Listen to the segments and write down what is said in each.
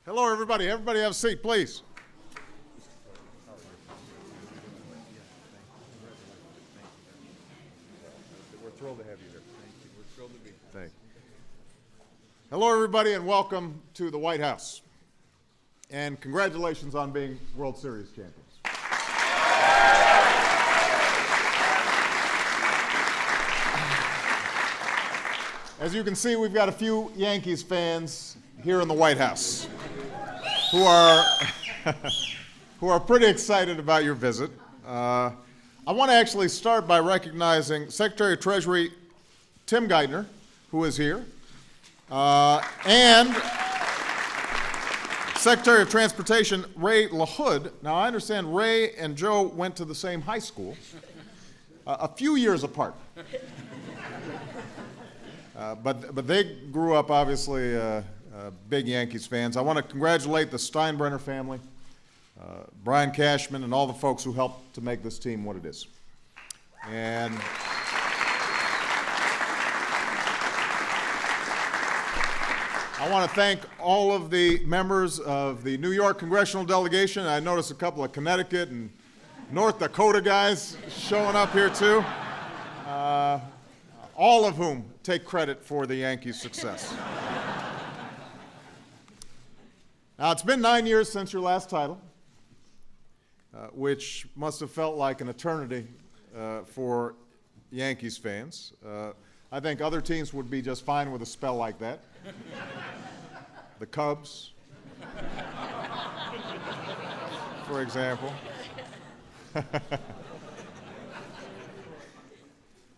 Hello, everybody. Everybody have a seat, please. We're thrilled to have you here. Thank you. We're thrilled to be here. Thank you. Hello, everybody, and welcome to the White House. And congratulations on being World Series champions. As you can see, we've got a few Yankees fans here in the White House who are pretty excited about your visit. I want to actually start by recognizing Secretary of Treasury Tim Geithner, who is here, and Secretary of Transportation Ray LaHood. Now, I understand Ray and Joe went to the same high school, a few years apart. But they grew up, obviously, big Yankees fans. I want to congratulate the Steinbrenner family, Brian Cashman, and all the folks who helped to make this team what it is. And I want to thank all of the members of the New York congressional delegation. I noticed a couple of Connecticut and North Dakota guys showing up here, too. All of whom take credit for the Yankees' success. Now, it's been 9 years since your last title, which must have felt like an eternity for Yankees fans. I think other teams would be just fine with a spell like that. The Cubs, for example.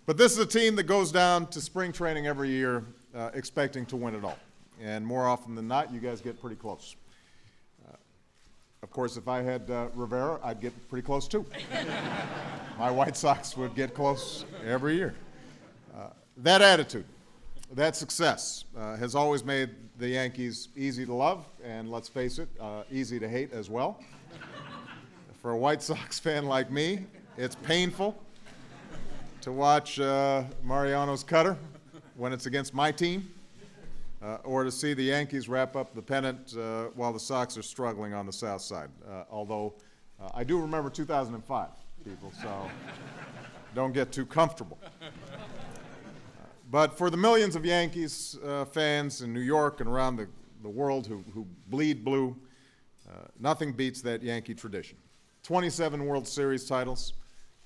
But this is a team that goes down to spring training every year expecting to win it all. And more often than not, you guys get pretty close. Of course, if I had Rivera, I'd get pretty close too. My White Sox would get close every year. That attitude, that success has always made the Yankees easy to love, and let's face it, easy to hate as well. For a White Sox fan like me, it's painful to watch Mariano's cutter when it's against my team, or to see the Yankees wrap up the pennant while the Sox are struggling on the south side. Although I do remember 2005, people, so don't get too comfortable. But for the millions of Yankees fans in New York and around the world who bleed blue, nothing beats that Yankee tradition. 27 World Series titles,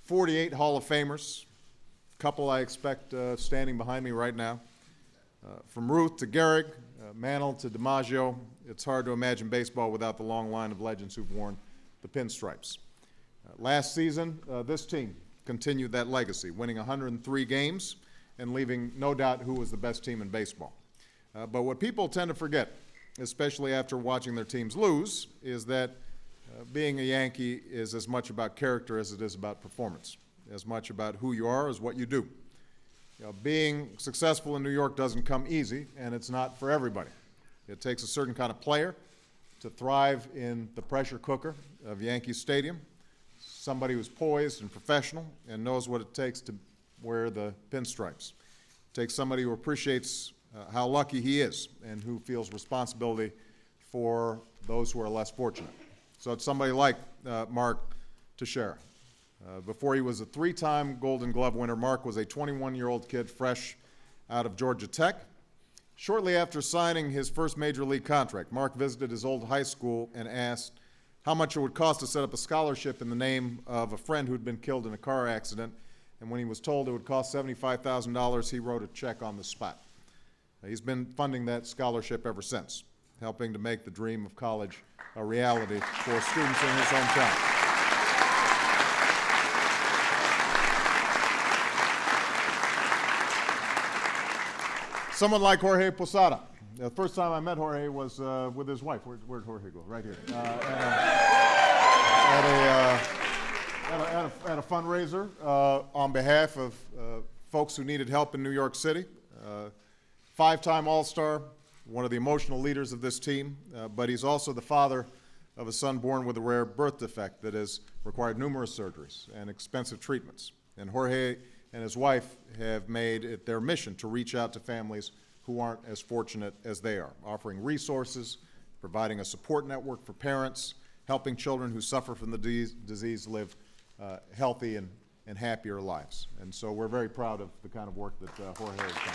48 Hall of Famers, couple I expect standing behind me right now. From Ruth to Gehrig, Mantle to DiMaggio, it's hard to imagine baseball without the long line of legends who've worn the pinstripes. Last season, this team continued that legacy, winning 103 games and leaving no doubt who was the best team in baseball. But what people tend to forget, especially after watching their teams lose, is that being a Yankee is as much about character as it is about performance, as much about who you are as what you do. Being successful in New York doesn't come easy, and it's not for everybody. It takes a certain kind of player to thrive in the pressure cooker of Yankee Stadium, somebody who's poised and professional and knows what it takes to wear the pinstripes. It takes somebody who appreciates how lucky he is and who feels responsibility for those who are less fortunate. So it's somebody like Mark Teixeira. Before he was a three-time Golden Glove winner, Mark was a 21-year-old kid fresh out of Georgia Tech. Shortly after signing his first major league contract, Mark visited his old high school and asked how much it would cost to set up a scholarship in the name of a friend who'd been killed in a car accident. And when he was told it would cost $75,000, he wrote a check on the spot. He's been funding that scholarship ever since, helping to make the dream of college a reality for students in his hometown. Someone like Jorge Posada. The first time I met Jorge was with his wife. Where'd Jorge go? Right here. At a fundraiser on behalf of folks who needed help in New York City. Five-time All-Star, one of the emotional leaders of this team, but he's also the father of a son born with a rare birth defect that has required numerous surgeries and expensive treatments. And Jorge and his wife have made it their mission to reach out to families who aren't as fortunate as they are, offering resources, providing a support network for parents, helping children who suffer from the disease live healthy and happier lives. And so we're very proud of the kind of work that Jorge has done.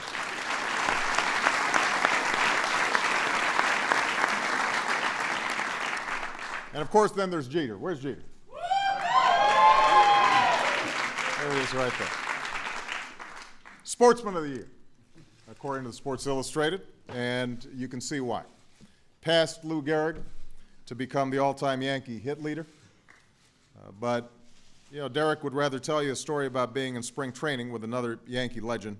And of course, then there's Jeter. Where's Jeter? There he is right there. Sportsman of the Year, according to Sports Illustrated, and you can see why. Passed Lou Gehrig to become the all-time Yankee hit leader, but you know, Derek would rather tell you a story about being in spring training with another Yankee legend,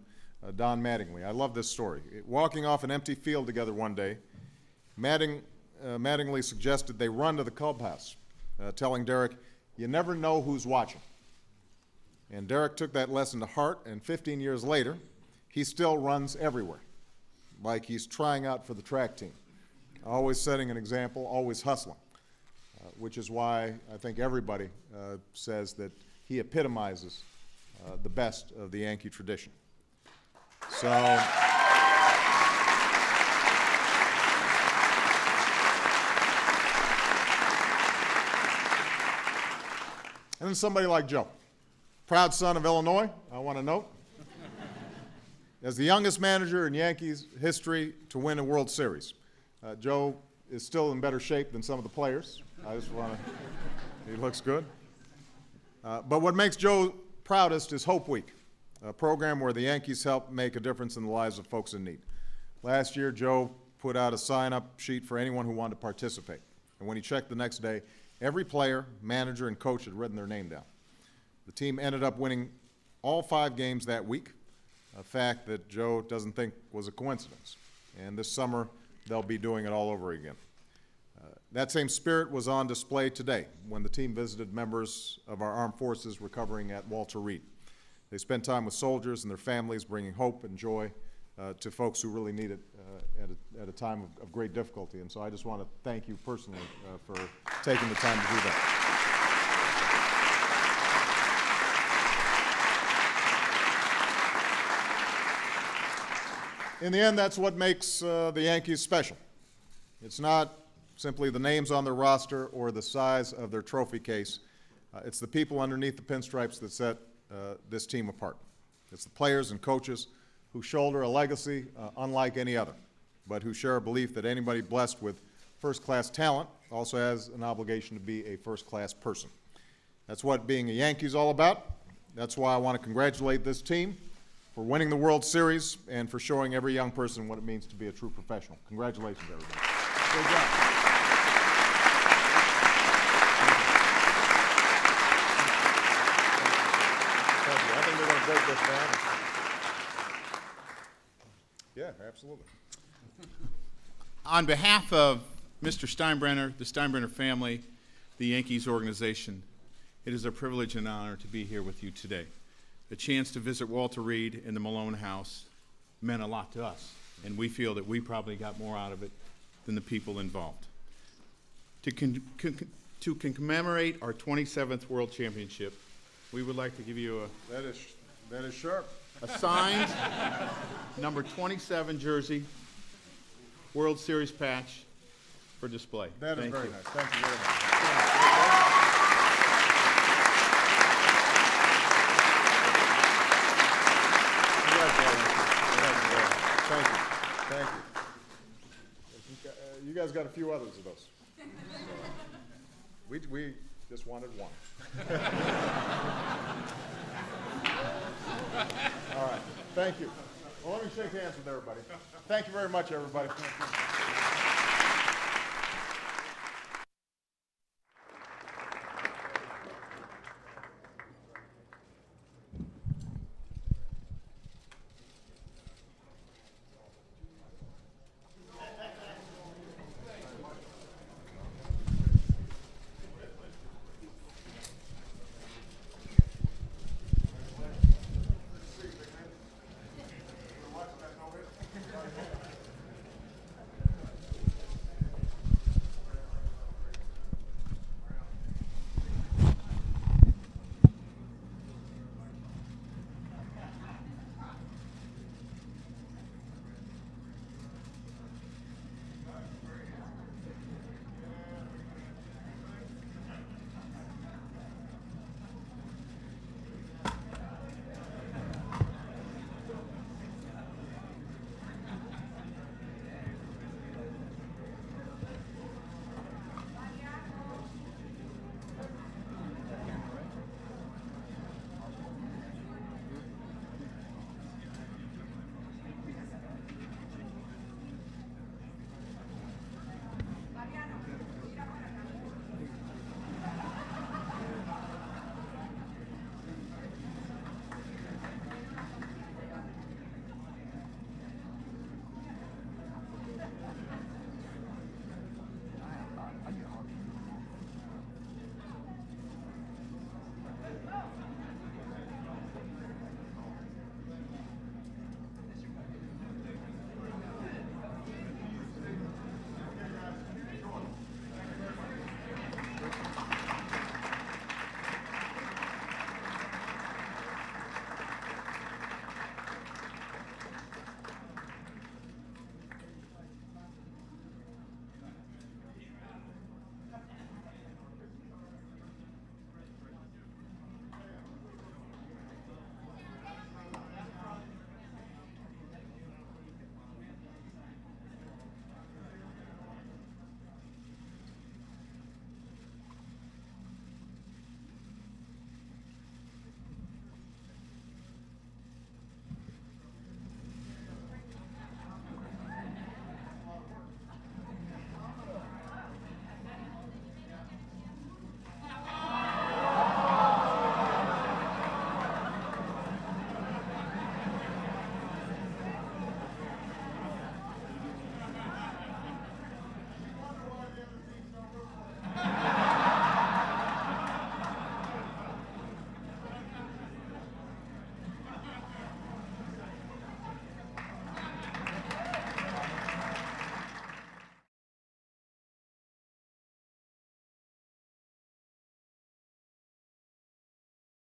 Don Mattingly. I love this story. Walking off an empty field together one day, Mattingly suggested they run to the clubhouse, telling Derek, "You never know who's watching." And Derek took that lesson to heart, and 15 years later, he still runs everywhere, like he's trying out for the track team, always setting an example, always hustling, which is why I think everybody says that he epitomizes the best of the Yankee tradition. So, and then somebody like Joe. Proud son of Illinois, I want to note. As the youngest manager in Yankees history to win a World Series, Joe is still in better shape than some of the players. I just want to, he looks good. But what makes Joe proudest is Hope Week, a program where the Yankees help make a difference in the lives of folks in need. Last year, Joe put out a sign-up sheet for anyone who wanted to participate. And when he checked the next day, every player, manager, and coach had written their name down. The team ended up winning all 5 games that week, a fact that Joe doesn't think was a coincidence. And this summer, they'll be doing it all over again. That same spirit was on display today when the team visited members of our armed forces recovering at Walter Reed. They spent time with soldiers and their families, bringing hope and joy to folks who really need it at a time of great difficulty. And so I just want to thank you personally for taking the time to do that. In the end, that's what makes the Yankees special. It's not simply the names on their roster or the size of their trophy case. It's the people underneath the pinstripes that set this team apart. It's the players and coaches who shoulder a legacy unlike any other, but who share a belief that anybody blessed with first-class talent also has an obligation to be a first-class person. That's what being a Yankee is all about. That's why I want to congratulate this team for winning the World Series and for showing every young person what it means to be a true professional. Congratulations, everybody. Good job. Thank you. I think we're going to break this down. Yeah, absolutely. On behalf of Mr. Steinbrenner, the Steinbrenner family, the Yankees organization, it is a privilege and honor to be here with you today. The chance to visit Walter Reed in the Malone House meant a lot to us, and we feel that we probably got more out of it than the people involved. To commemorate our 27th World Championship, we would like to give you That is sharp. a signed number 27 jersey, World Series patch for display. That is Thank very you. nice. Thank you very much. Thank you. Thank you. You guys got a few others of those. We just wanted one. All right. Thank you. Well, let me shake hands with everybody. Thank you very much, everybody.